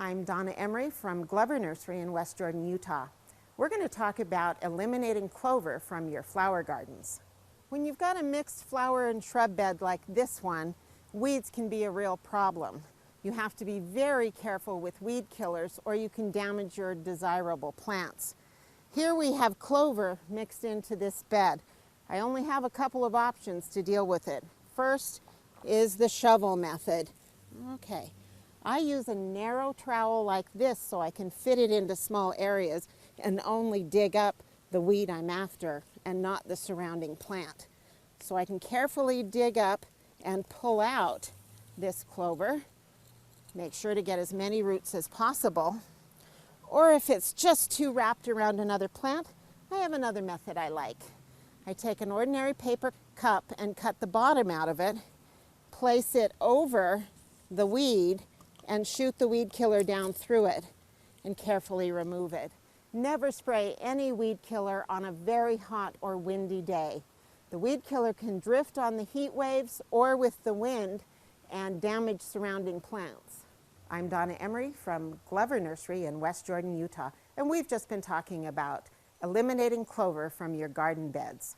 I'm Donna Emery from Glover Nursery in West Jordan, Utah. We're going to talk about eliminating clover from your flower gardens. When you've got a mixed flower and shrub bed like this one, weeds can be a real problem. You have to be very careful with weed killers or you can damage your desirable plants. Here we have clover mixed into this bed. I only have a couple of options to deal with it. First is the shovel method. Okay. I use a narrow trowel like this so I can fit it into small areas and only dig up the weed I'm after and not the surrounding plant. So I can carefully dig up and pull out this clover. Make sure to get as many roots as possible. Or if it's just too wrapped around another plant, I have another method I like. I take an ordinary paper cup and cut the bottom out of it, place it over the weed, and shoot the weed killer down through it and carefully remove it. Never spray any weed killer on a very hot or windy day. The weed killer can drift on the heat waves or with the wind and damage surrounding plants. I'm Donna Emery from Glover Nursery in West Jordan, Utah, and we've just been talking about eliminating clover from your garden beds.